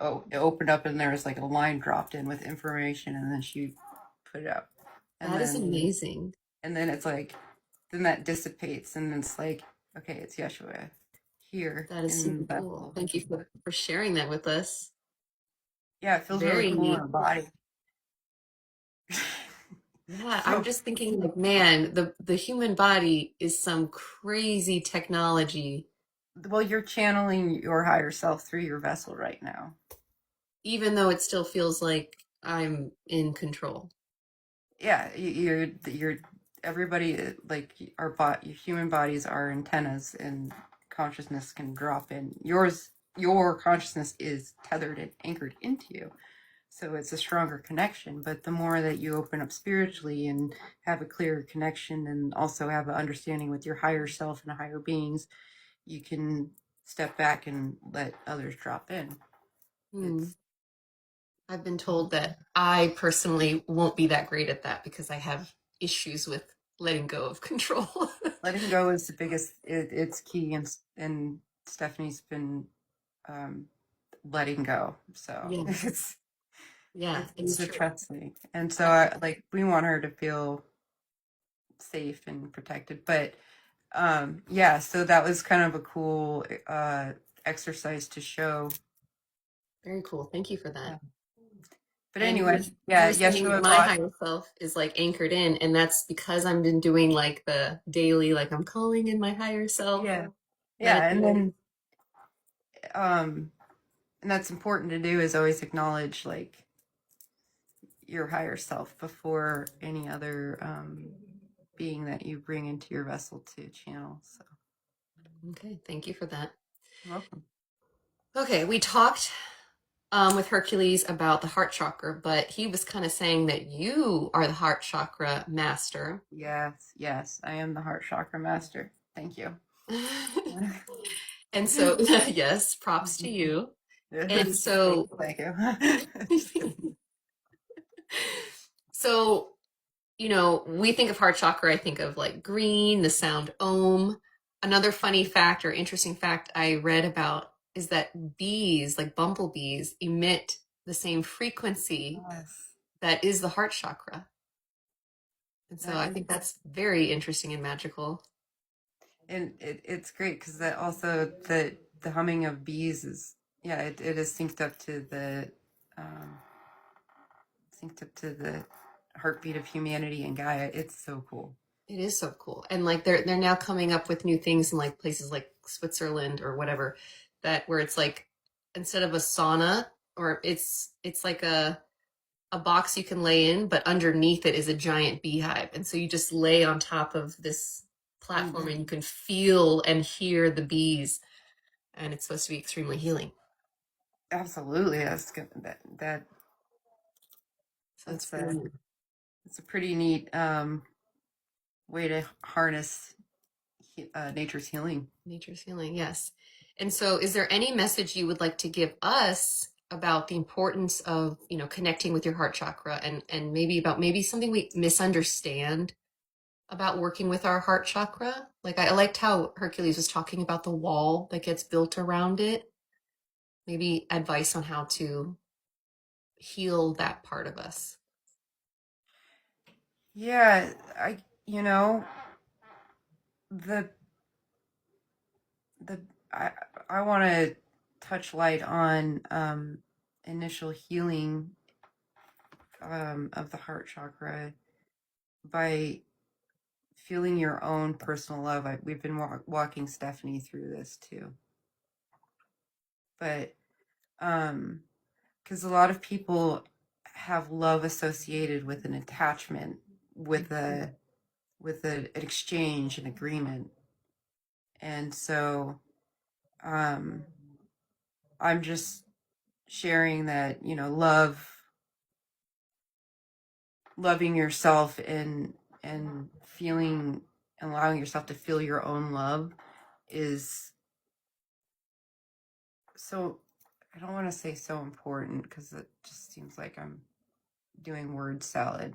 oh, it opened up and there was like a line dropped in with information, and then she put it up, and That is then amazing. it's like, then that dissipates, and it's like, okay, it's Yeshua here That is super in cool. Bethel. Thank you for sharing that with us. Yeah, it feels really Very cool in neat. the body. Yeah, I'm So, just thinking like, man, the human body is some crazy technology, well, you're channeling your higher self through your vessel right now. even though it still feels like I'm in control. Yeah, you're everybody, like our human bodies are antennas, and consciousness can drop in. Your consciousness is tethered and anchored into you, so it's a stronger connection. But the more that you open up spiritually and have a clearer connection, and also have an understanding with your higher self and higher beings, you can step back and let others drop in. Hmm. It's I've been told that I personally won't be that great at that because I have issues with letting go of control. letting go is the biggest. It's key, and Stephanie's been um, letting go. So Yeah, yeah, it's it's a true. trust thing, and so I, like we want her to feel safe and protected. But yeah, so that was kind of a cool exercise to show. very cool. Thank you for that. Yeah. But And anyway, you yeah, were saying that Yeshua my brought. higher self is like anchored in, and that's because I've been doing like the daily, like I'm calling in my higher self, Yeah, yeah, and meditating. then um, and that's important to do, is always acknowledge like your higher self before any other being that you bring into your vessel to channel. So, Okay, thank you for that. you're welcome. Okay, we talked with Hercules about the heart chakra, but he was kind of saying that you are the heart chakra master. Yes, yes, I am the heart chakra master. Thank you. And so, yes, props to you. And Thank so, thank you. so, we think of heart chakra, I think of like green, the sound Om. Another funny fact or interesting fact I read about is that bees, like bumblebees, emit the same frequency Yes, that is the heart chakra. And so that I is, think that's very interesting and magical. and it's great because that also the humming of bees is, yeah, it is um, synced up to the heartbeat of humanity and Gaia. It's so cool. It is so cool. And like they're now coming up with new things in like places like Switzerland or whatever, that where it's like instead of a sauna, or it's like a box you can lay in, but underneath it is a giant beehive. And so you just lay on top of this platform Mhm. and you can feel and hear the bees. And it's supposed to be extremely healing. Absolutely, that's good. So it's That's pretty it's a pretty neat way to harness nature's healing. nature's healing, yes. And so is there any message you would like to give us about the importance of, connecting with your heart chakra, and maybe about maybe something we misunderstand about working with our heart chakra? Like I liked how Hercules was talking about the wall that gets built around it. Maybe advice on how to heal that part of us. Yeah, I you know the the I I want to touch light on initial healing of the heart chakra by feeling your own personal love. We've been walking Stephanie through this too, but um, because a lot of people have love associated with an attachment, with an exchange, an agreement, and so um, I'm just sharing that, loving yourself, and feeling, allowing yourself to feel your own love is so, I don't want to say so important because it just seems like I'm doing word salad.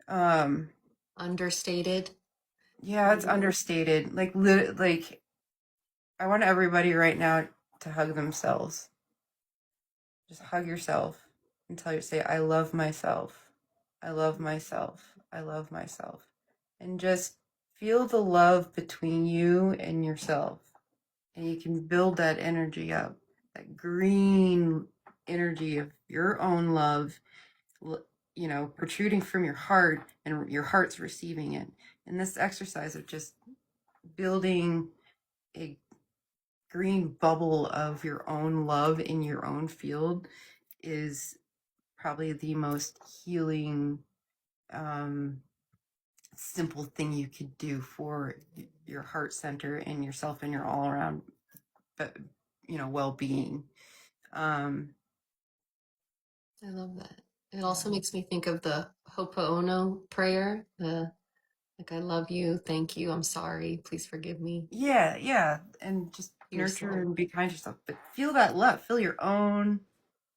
Um, Understated. yeah, it's understated. Like I want everybody right now to hug themselves. Just hug yourself and say, I love myself. I love myself. I love myself. And just feel the love between you and yourself. And you can build that energy up, that green energy of your own love, protruding from your heart, and your heart's receiving it. And this exercise of just building a green bubble of your own love in your own field is probably the most healing, simple thing you could do for your heart center and yourself and your all around, but well-being. I love that. It also makes me think of the Ho'oponopono prayer, the like, I love you, thank you, I'm sorry, please forgive me. Yeah, and just nurture Yourself. and be kind to yourself, but feel that love, feel your own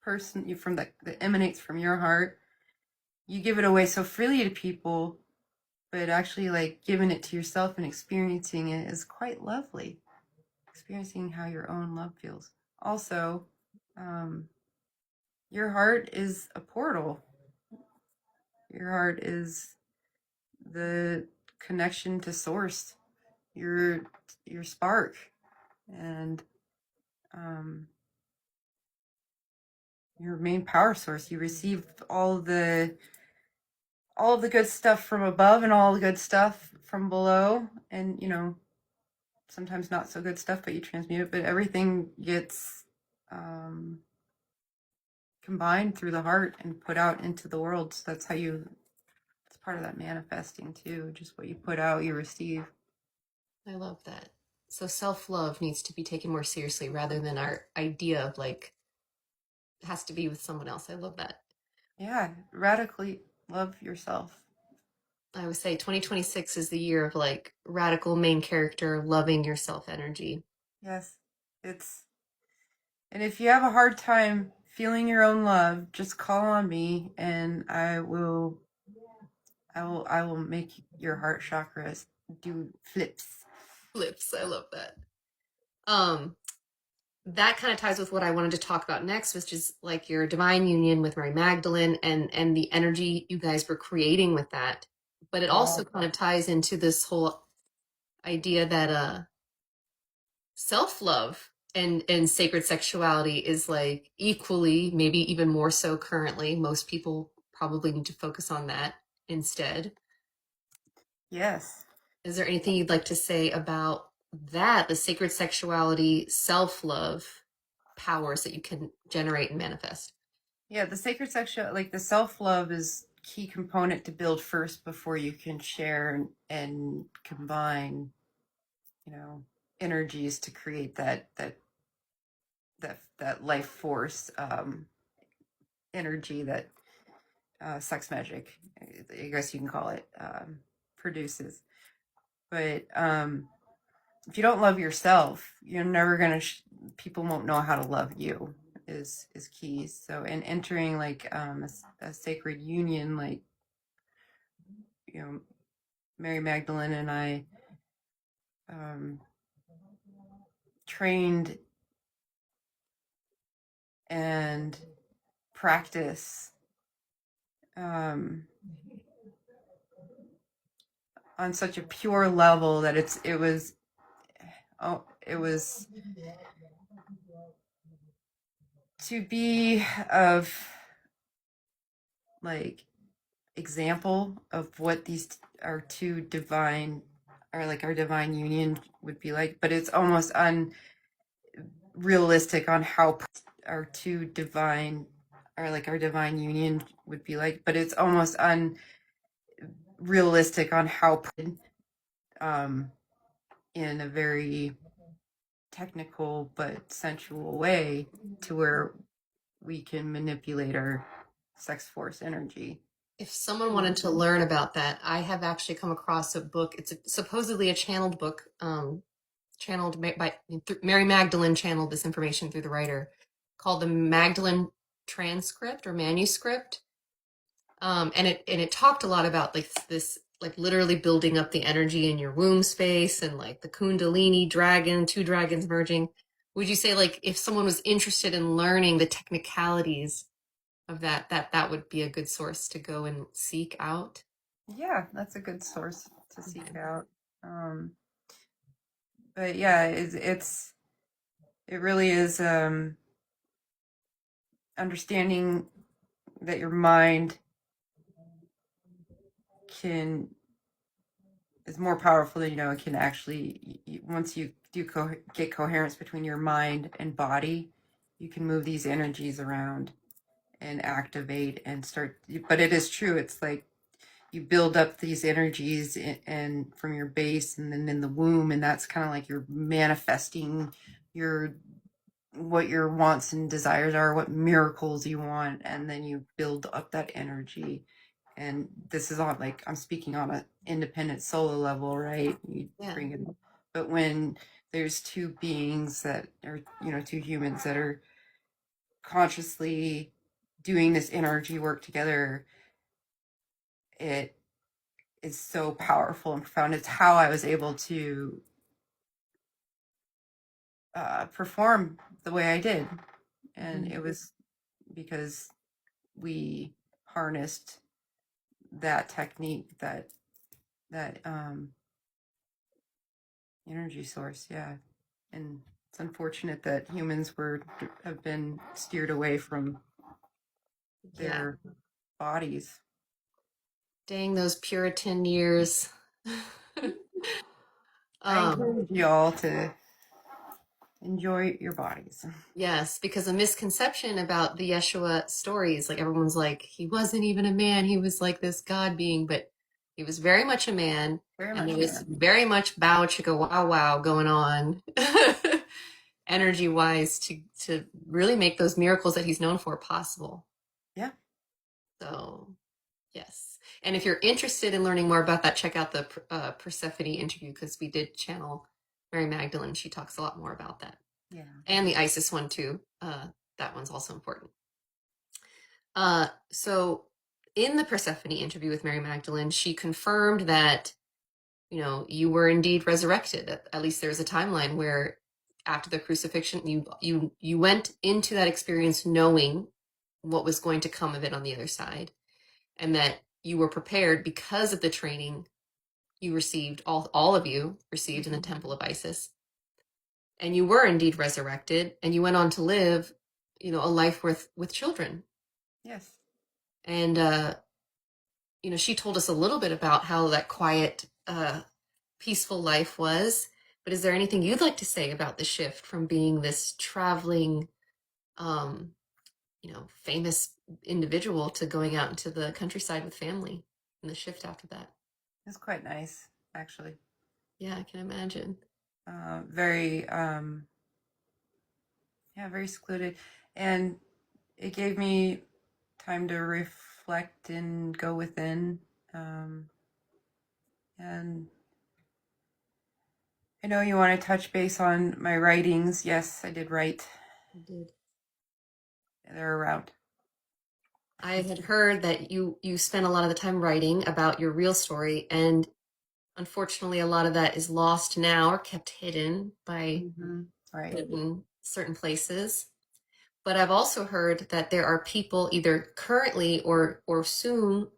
person from that emanates from your heart. You give it away so freely to people, but actually like giving it to yourself and experiencing it is quite lovely. Experiencing how your own love feels. Also, your heart is a portal. Your heart is the connection to source, your spark, and your main power source. You receive all the good stuff from above and all the good stuff from below, and sometimes not so good stuff, but you transmute it. But everything gets combined through the heart and put out into the world. So that's how it's part of that manifesting too. Just what you put out, you receive. I love that. So self-love needs to be taken more seriously rather than our idea of like it has to be with someone else. I love that. Yeah, radically love yourself. I would say 2026 is the year of like radical main character loving yourself energy. Yes, it's and if you have a hard time feeling your own love, just call on me, and I will make your heart chakras do flips. Flips. I love that. Um, that kind of ties with what I wanted to talk about next, which is like your divine union with Mary Magdalene and the energy you guys were creating with that. But it also kind of ties into this whole idea that self-love and sacred sexuality is like equally, maybe even more so currently. Most people probably need to focus on that instead. Yes. Is there anything you'd like to say about that, the sacred sexuality, self-love powers that you can generate and manifest? Yeah, the sacred sexual, like the self love, is key component to build first before you can share and combine, you know, energies to create that life force, energy that sex magic, I guess you can call it, produces. But if you don't love yourself, you're never gonna. People won't know how to love you. Is key. So, and entering like a sacred union, like Mary Magdalene and I um, trained and practice um, on such a pure level that it was to be of like example of what these are two divine, or like our divine union would be like, but it's almost unrealistic on how our two divine, or like our divine union would be like, but it's almost unrealistic on how um in a very technical but sensual way, to where we can manipulate our sex force energy. If someone wanted to learn about that, I have actually come across a book. It's supposedly a channeled book, channeled by Mary Magdalene channeled this information through the writer, called the Magdalene Transcript or Manuscript. And it talked a lot about like this, like literally building up the energy in your womb space and like the Kundalini dragon, two dragons merging. would you say like if someone was interested in learning the technicalities of that, that would be a good source to go and seek out? Yeah, that's a good source to seek Okay. out. But yeah, it really is understanding that your mind can is more powerful than you know. It can actually once you do get coherence between your mind and body, you can move these energies around and activate and start. But it is true. It's like you build up these energies and from your base and then in the womb, and that's kind of like you're manifesting your what your wants and desires are, what miracles you want, and then you build up that energy. And this is on like I'm speaking on an independent solo level, right? You Yeah. bring it up. But when there's two beings that are, two humans that are consciously doing this energy work together, it is so powerful and profound. It's how I was able to perform the way I did. And Mhm. it was because we harnessed that technique, that energy source. Yeah. And it's unfortunate that humans have been steered away from Yeah. their bodies. Dang those Puritan years. I um, encourage you all to enjoy your bodies. yes, because a misconception about the Yeshua stories, like everyone's like, he wasn't even a man, he was like this God being, but he was very much a man, Very and there much, was man. very much bow chicka wow wow going on, energy wise, to really make those miracles that he's known for possible. Yeah. So yes. And if you're interested in learning more about that, check out the Persephone interview because we did channel Mary Magdalene. She talks a lot more about that. Yeah. And the Isis one too. That one's also important. So in the Persephone interview with Mary Magdalene, she confirmed that, you were indeed resurrected. At least there's a timeline where after the crucifixion, you went into that experience knowing what was going to come of it on the other side, and that you were prepared because of the training you received, all of you received in the Mhm. temple of Isis, and you were indeed resurrected, and you went on to live, a life with children. Yes. And she told us a little bit about how that quiet, peaceful life was. But is there anything you'd like to say about the shift from being this traveling, um, famous individual to going out into the countryside with family, and the shift after that? It's quite nice, actually. Yeah, I can imagine. Very, yeah, very secluded. And it gave me time to reflect and go within. Um, and I know you want to touch base on my writings. Yes, I did write. I did. They're around. I had heard that you spent a lot of the time writing about your real story, and unfortunately, a lot of that is lost now or kept hidden by Right. certain places. But I've also heard that there are people either currently or soon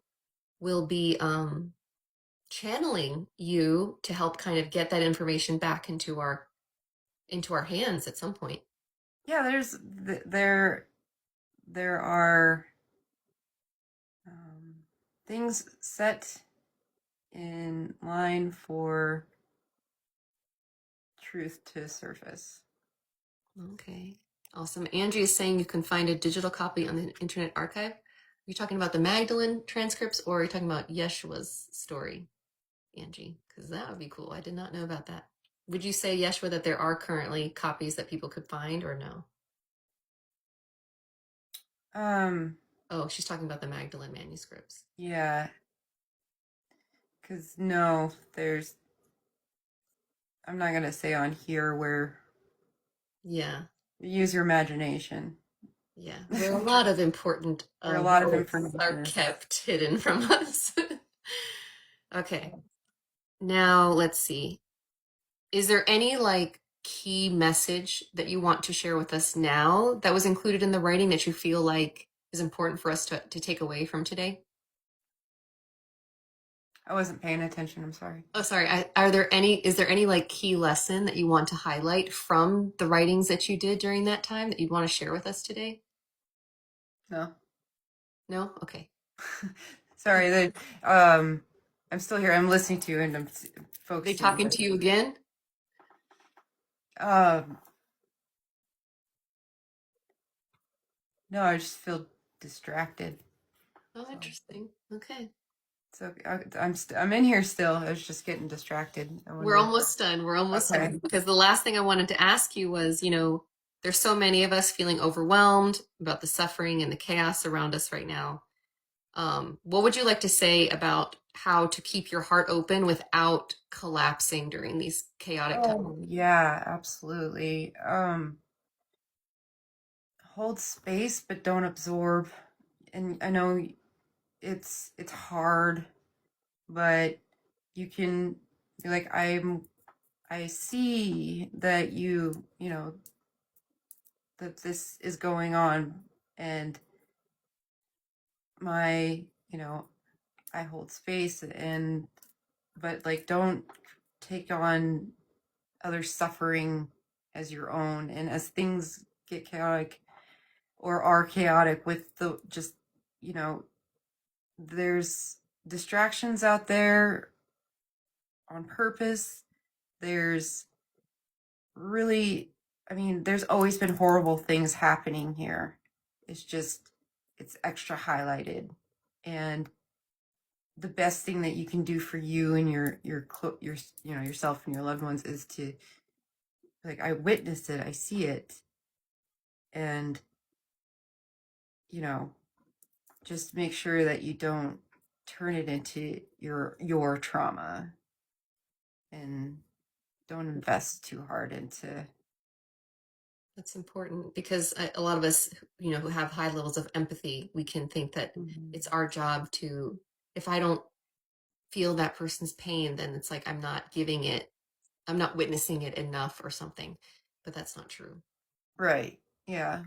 will be channeling you to help kind of get that information back into our hands at some point. Yeah, there are um, things set in line for truth to surface. Okay, awesome. Angie is saying you can find a digital copy on the Internet Archive. Are you talking about the Magdalene transcripts, or are you talking about Yeshua's story, Angie? Because that would be cool. I did not know about that. Would you say, Yeshua, that there are currently copies that people could find, or no? Um, Oh, she's talking about the Magdalene manuscripts. yeah, because no, I'm not gonna say on here where Yeah, use your imagination. yeah. Where a lot of important Where a lot of books are information is. kept hidden from us. Okay, now let's see. Is there any like key message that you want to share with us now that was included in the writing that you feel like is important for us to take away from today? I wasn't paying attention. I'm sorry. Oh, sorry. Is there any like key lesson that you want to highlight from the writings that you did during that time that you'd want to share with us today? No. No? Okay. Sorry that I'm still here. I'm listening to you and I'm They focusing, talking but to you again? um no, I just feel distracted. Oh, So interesting. Okay. so I'm in here still. I was just getting distracted. I We're wonder. almost done. We're almost Okay. done. Because the last thing I wanted to ask you was, there's so many of us feeling overwhelmed about the suffering and the chaos around us right now. What would you like to say about how to keep your heart open without collapsing during these chaotic times? Oh, yeah, absolutely. Hold space but don't absorb. And I know it's hard, but you can be like, I see that you know that this is going on, and my I hold space, and but like don't take on other suffering as your own. And as things get chaotic or are chaotic with the just you know there's distractions out there on purpose. There's really, I mean, there's always been horrible things happening here. It's just, it's extra highlighted. And the best thing that you can do for you and your yourself and your loved ones is to, like, I witnessed it, I see it, and you know just make sure that you don't turn it into your trauma, and don't invest too hard into. That's important because a lot of us, who have high levels of empathy, we can think that Mhm. it's our job to, if I don't feel that person's pain, then it's like I'm not witnessing it enough or something. But that's not true. Right, yeah.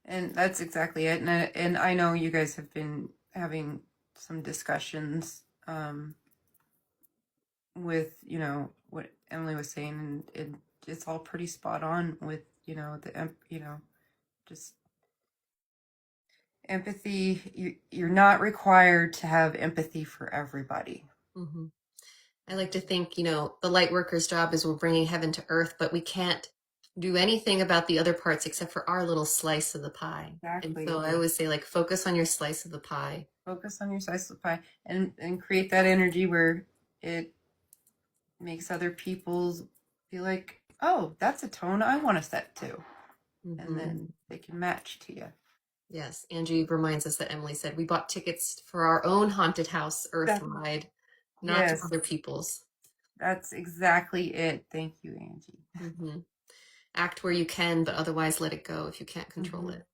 And that's exactly it. And I know you guys have been having some discussions with, what Emily was saying, and it's all pretty spot on with, just empathy. You're not required to have empathy for everybody. Hmm. I like to think, the light worker's job is we're bringing heaven to earth, but we can't do anything about the other parts except for our little slice of the pie. And Exactly. so I always say, like, focus on your slice of the pie. Focus on your slice of the pie, and create that energy where it makes other people feel like, oh, that's a tone I want to set to. And Hmm. then they can match to you. Yes, Angie reminds us that Emily said we bought tickets for our own haunted house Earth That, ride, not to yes, other people's. that's exactly it. Thank you, Angie. Hmm. Act where you can, but otherwise let it go if you can't control Hmm. it.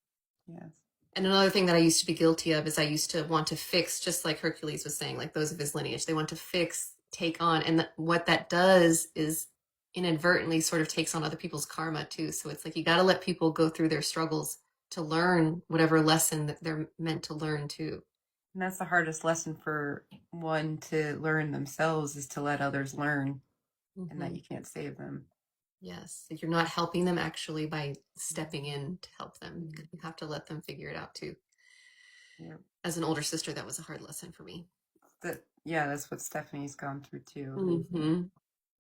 Yes. And another thing that I used to be guilty of is I used to want to fix, just like Hercules was saying, like those of his lineage, they want to fix, take on. And what that does is inadvertently sort of takes on other people's karma too. So it's like you got to let people go through their struggles to learn whatever lesson that they're meant to learn too. And that's the hardest lesson for one to learn themselves, is to let others learn, and that Hmm. you can't save them. Yes, that you're not helping them actually by stepping in to help them. Mhm. You have to let them figure it out too. Yeah. As an older sister, that was a hard lesson for me. Yeah, that's what Stephanie's gone through too. Hmm.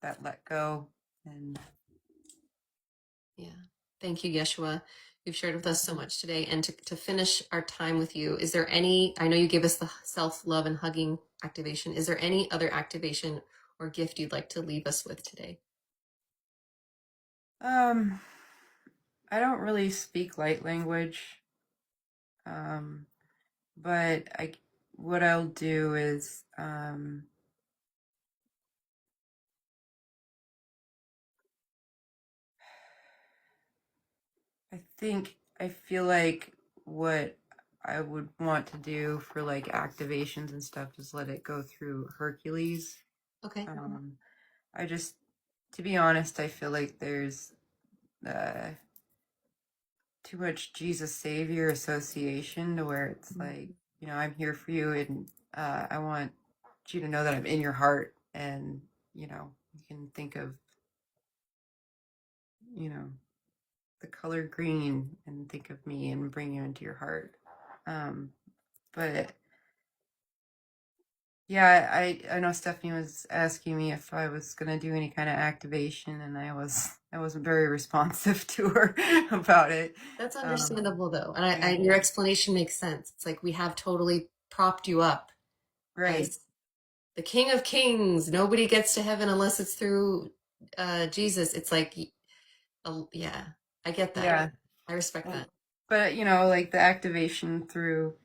That let go. And Yeah. Thank you, Yeshua. You've shared with us so much today. And to finish our time with you, is there I know you gave us the self love and hugging activation. Is there any other activation or gift you'd like to leave us with today? um I don't really speak light language. Um but I what I'll do is I feel like what I would want to do for like activations and stuff is let it go through Hercules. Okay. Um, I just to be honest, I feel like there's too much Jesus Savior association to where it's like, I'm here for you, and I want you to know that I'm in your heart, and you can think of you know the color green and think of me and bring you into your heart. But yeah, I know Stephanie was asking me if I was gonna do any kind of activation, and I wasn't very responsive to her about it. That's Um, understandable though. And yeah, your explanation makes sense. It's like we have totally propped you up right. as the King of Kings. Nobody gets to heaven unless it's through Jesus. It's like, yeah, I get that. Yeah. I respect Well, that. but like the activation through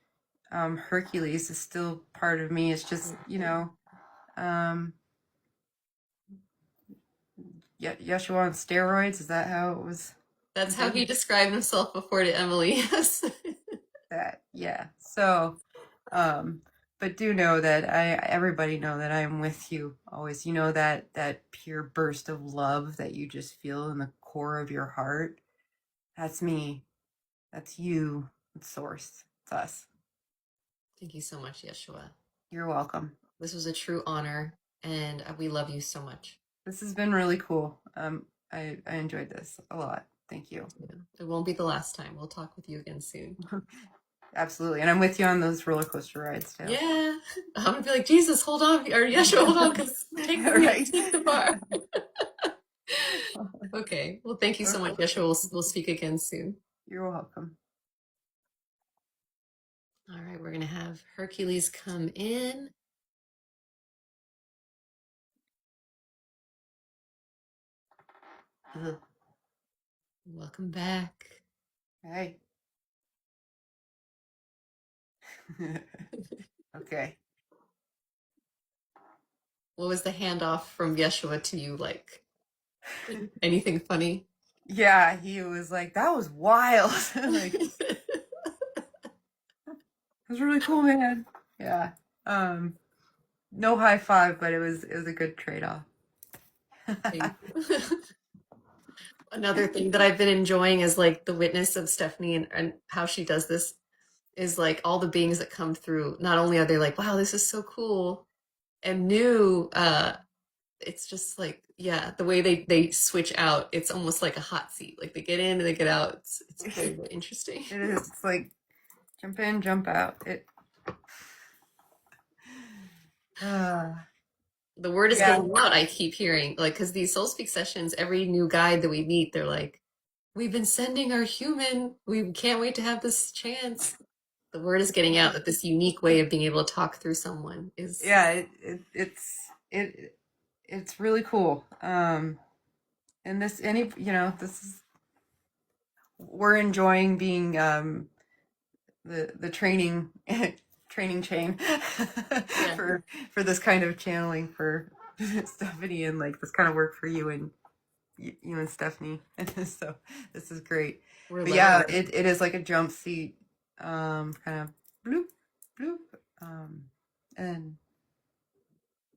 Hercules is still part of me. It's just um, Yeshua on steroids. Is that how it was That's how he intended? described himself before to Emily. Yes. That, yeah. So, um, but do know that everybody know that I am with you always. You know that pure burst of love that you just feel in the core of your heart. That's me. That's you. It's Source. It's us. Thank you so much, Yeshua. You're welcome. This was a true honor, and we love you so much. This has been really cool. I enjoyed this a lot. Thank you. Yeah. It won't be the last time. We'll talk with you again soon. Absolutely. And I'm with you on those roller coaster rides too. Yeah. I'm gonna be like, Jesus, hold on, or Yeshua, hold on, because Right. take the bar. Okay. Well, thank you so much, Yeshua. We'll speak again soon. You're welcome. All right, we're gonna have Hercules come in. Ugh. Welcome back. Hey. Okay. What was the handoff from Yeshua to you like? Anything funny? Yeah, he was like, that was wild. Like, it was really cool, man. Yeah. Um, no high five, but it was a good trade-off. Thank you. Another thing that I've been enjoying is like the witness of Stephanie and how she does this is like all the beings that come through. Not only are they like, wow, this is so cool and new, it's just like, yeah, the way they switch out, it's almost like a hot seat. Like they get in and they get out. It's very, very interesting. It is. It's like jump in, jump out. Uh, The word is yeah. getting out, I keep hearing. Like, because these Soul Speak sessions, every new guide that we meet, they're like, we've been sending our human. We can't wait to have this chance. The word is getting out that this unique way of being able to talk through someone is. Yeah, it's really cool. And this is we're enjoying being the training training chain Yeah. for this kind of channeling for Stephanie, and like this kind of work for you and you and Stephanie. So this is great. We're But yeah, learning. it is like a jump seat, kind of bloop bloop, and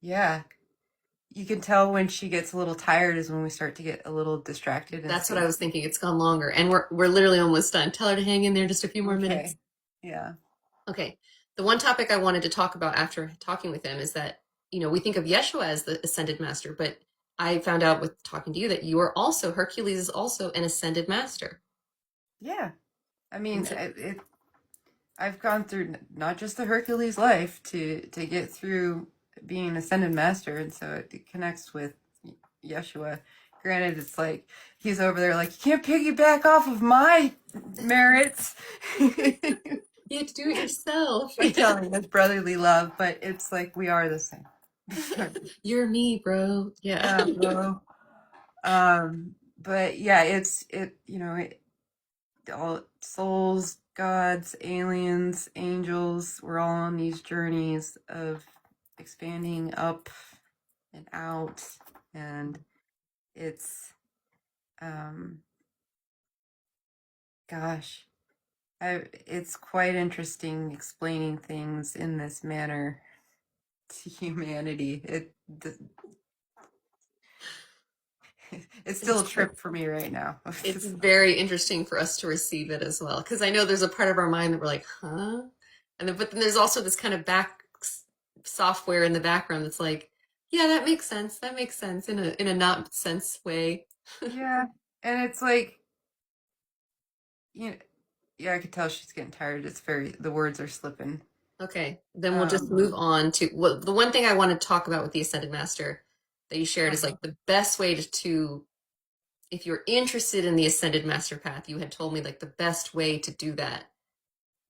yeah, you can tell when she gets a little tired is when we start to get a little distracted and That's what say, I was thinking. It's gone longer, and we're literally almost done. Tell her to hang in there just a few more minutes. okay, yeah, Okay. The one topic I wanted to talk about after talking with him is that, we think of Yeshua as the ascended master, but I found out with talking to you that you are also, Hercules is also an ascended master. yeah. I mean, And so, I've gone through not just the Hercules life to get through being an ascended master, and so it connects with Yeshua. Granted, it's like he's over there like, you can't piggyback off of my merits. you have to do it yourself. By telling us brotherly love, but it's like we are the same. You're me, bro. Yeah. Yeah, bro. But yeah, all souls, gods, aliens, angels, we're all on these journeys of expanding up and out, and it's um gosh, it's quite interesting explaining things in this manner to humanity. It's still a trip for me right now. It's very interesting for us to receive it as well, because I know there's a part of our mind that we're like, huh? And then, but then there's also this kind of back software in the background that's like, yeah, that makes sense. That makes sense in a not sense way. Yeah, and it's like, you know, yeah, I could tell she's getting tired. It's very, the words are slipping. Okay, then we'll just Um, move on to the one thing I want to talk about with the Ascended Master that you shared is uh-huh. like the best way to if you're interested in the Ascended Master path, you had told me like the best way to do that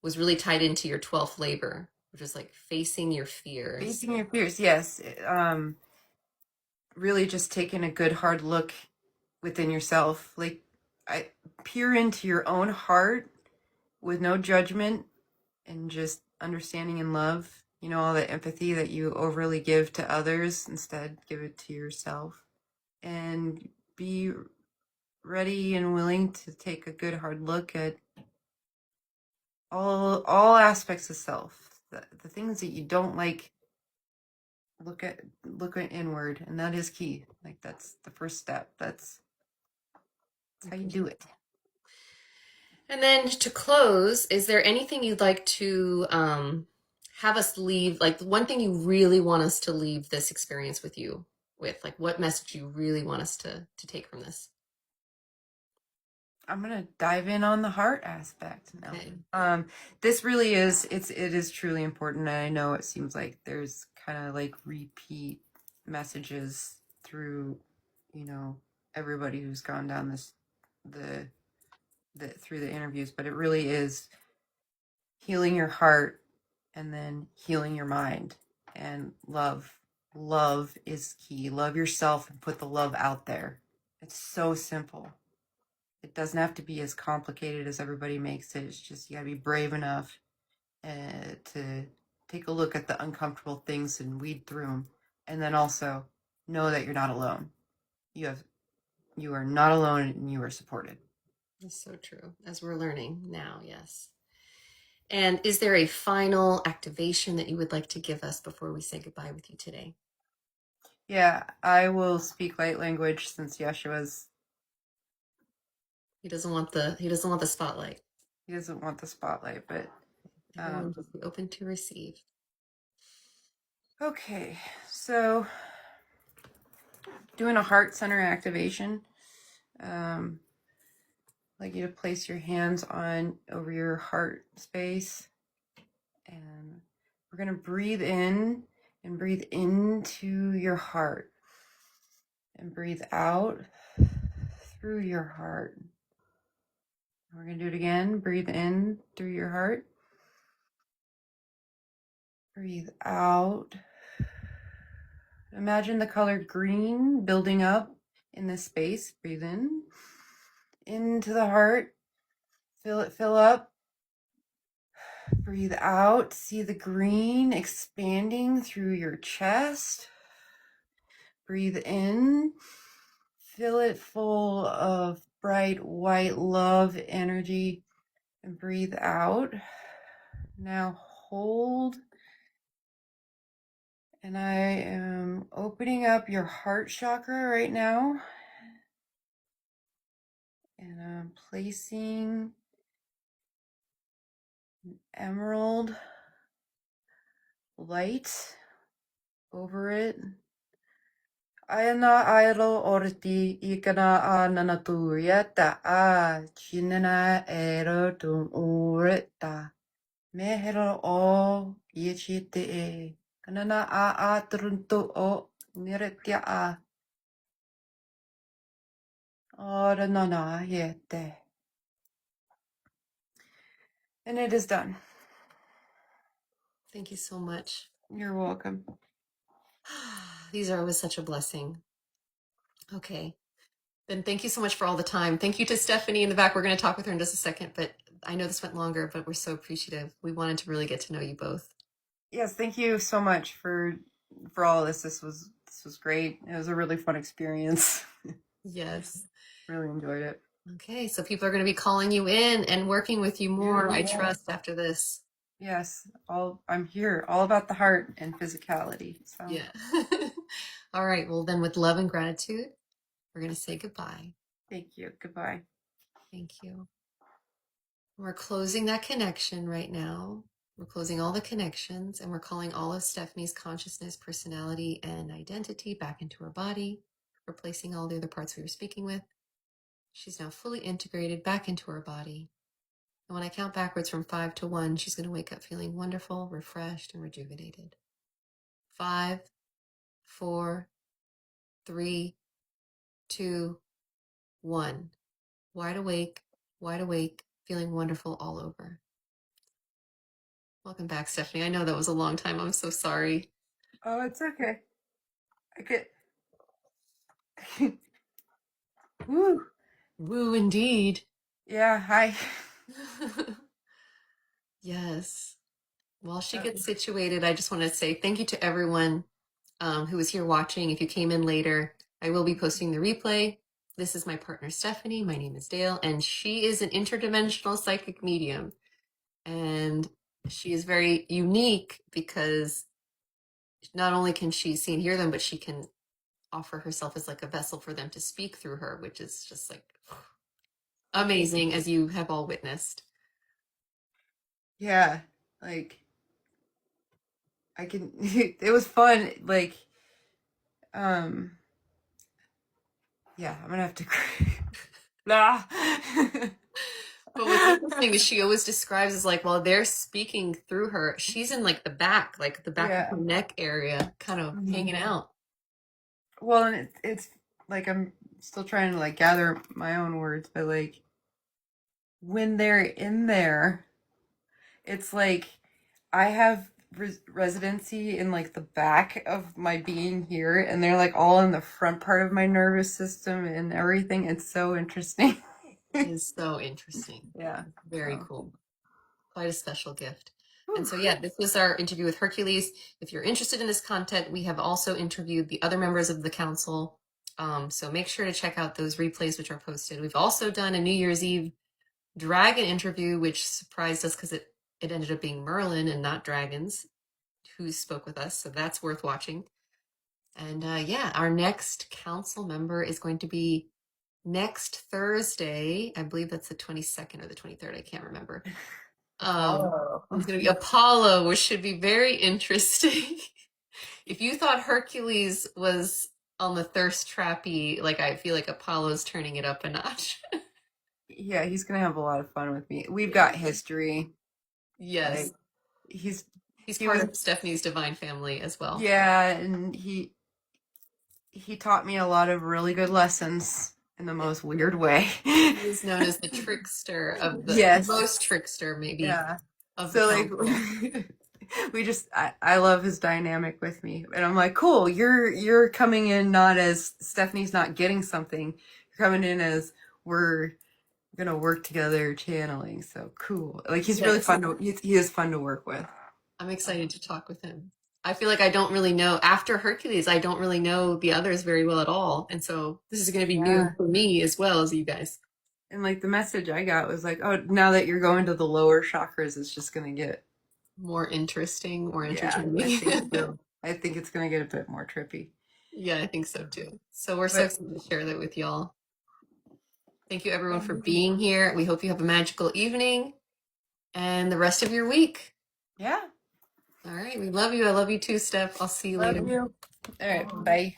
was really tied into your 12th labor, which is like facing your fears. Facing your fears, yes. Really just taking a good hard look within yourself. Like, I peer into your own heart with no judgment and just understanding and love. You know, all the empathy that you overly give to others, instead give it to yourself. And be ready and willing to take a good hard look at all aspects of self. The things that you don't like, look at inward, and that is key. Like, that's the first step. That's how you do it. And then to close, is there anything you'd like to have us leave? Like one thing you really want us to leave this experience with you with? Like what message you really want us to take from this? I'm gonna dive in on the heart aspect now. Okay. This really it is truly important, and I know it seems like there's kind of like repeat messages through, you know, everybody who's gone down the through the interviews, but it really is healing your heart and then healing your mind. And love is key. Love yourself and put the love out there. It's so simple. It doesn't have to be as complicated as everybody makes it. It's just you gotta be brave enough to take a look at the uncomfortable things and weed through them, and then also know that you're not alone. You are not alone, and you are supported. That's so true. As we're learning now, yes. And is there a final activation that you would like to give us before we say goodbye with you today? Yeah, I will speak light language since Yeshua's He doesn't want the spotlight. he doesn't want the spotlight, but Everyone just be open to receive. okay. So doing a heart center activation. Um, I'd like you to place your hands on over your heart space, and we're gonna breathe in and breathe into your heart, and breathe out through your heart. We're gonna do it again. Breathe in through your heart. Breathe out. Imagine the color green building up in this space. Breathe in into the heart. Feel it fill up. Breathe out. See the green expanding through your chest. Breathe in. Fill it full of bright white love energy. And breathe out. Now hold. And I am opening up your heart chakra right now. And I'm placing an emerald light over it. Ayana ayalo orti ikana a nanaturiata a chinana ero tum ureta. Mehero o yichite e. Kanana a trunto o niretia a. Ora nana yete. And it is done. Thank you so much. You're welcome. These are always such a blessing. Okay. Then thank you so much for all the time. Thank you to Stephanie in the back. We're going to talk with her in just a second, but I know this went longer, but we're so appreciative. We wanted to really get to know you both. Yes, thank you so much for all of this. This was great. It was a really fun experience. Yes. Really enjoyed it. Okay, so people are going to be calling you in and working with you more, I trust, after this. Yes, I'm here, all about the heart and physicality. So Yeah. All right, well, then with love and gratitude, We're going to say goodbye. Thank you. Goodbye. Thank you. We're closing that connection right now. We're closing all the connections and we're calling all of Stephanie's consciousness, personality, and identity back into her body, replacing all the other parts we were speaking with. She's now fully integrated back into her body. And when I count backwards from 5 to 1, she's going to wake up feeling wonderful, refreshed, and rejuvenated. 5, 4, 3, 2, 1. Wide awake, feeling wonderful all over. Welcome back, Stephanie. I know that was a long time. I'm so sorry. Oh, it's okay. I get. Woo. Woo, indeed. Yeah. Hi. Yes. While she gets situated, I just want to say thank you to everyone who was here watching. If you came in later, I will be posting the replay. This is my partner, Stephanie. My name is Dale, and she is an interdimensional psychic medium. And she is very unique because not only can she see and hear them, but she can offer herself as like a vessel for them to speak through her, which is just like amazing, as you have all witnessed. Yeah. Like, I can. It was fun. Like, yeah, I'm gonna have to. Nah. But what's interesting is she always describes as like, while they're speaking through her, she's in like the back Yeah. of her neck area, kind of hanging out. Well, and it's like I'm still trying to like gather my own words, but like when they're in there, it's like I have residency in like the back of my being here, and they're like all in the front part of my nervous system and everything. It's so interesting. It is so interesting. Yeah. Very So. cool. Quite a special gift. And Whew. so, yeah, this was our interview with Hercules. If you're interested in this content, we have also interviewed the other members of the council. So make sure to check out those replays which are posted. We've also done a New Year's Eve dragon interview, which surprised us because it ended up being Merlin and not dragons who spoke with us. So that's worth watching. And yeah, our next council member is going to be next Thursday. I believe that's the 22nd or the 23rd. I can't remember. It's going to be Apollo, which should be very interesting. If you thought Hercules was on the thirst trappy, like I feel like Apollo's turning it up a notch. Yeah, he's gonna have a lot of fun with me. We've got history. Yes. Like, he's part of Stephanie's divine family as well. Yeah, and he taught me a lot of really good lessons in the most weird way. He's known as the trickster of the Yes. most trickster, maybe. Yeah. Of So the like council. we just I love his dynamic with me. And I'm like, cool, you're coming in not as Stephanie's not getting something. You're coming in as we're gonna work together channeling. So cool. Like he's really fun to he is fun to work with. I'm excited to talk with him. I feel like I don't really know, after Hercules, I don't really know the others very well at all. And so this is going to be new for me as well as you guys. And like the message I got was like, oh, now that you're going to the lower chakras, it's just going to get more interesting, more entertaining. I think it's going to get a bit more trippy. Yeah, I think so too. So we're so excited to share that with y'all. Thank you everyone for being here. We hope you have a magical evening and the rest of your week. Yeah. All right. We love you. I love you too, Steph. I'll see you later. All right. Bye.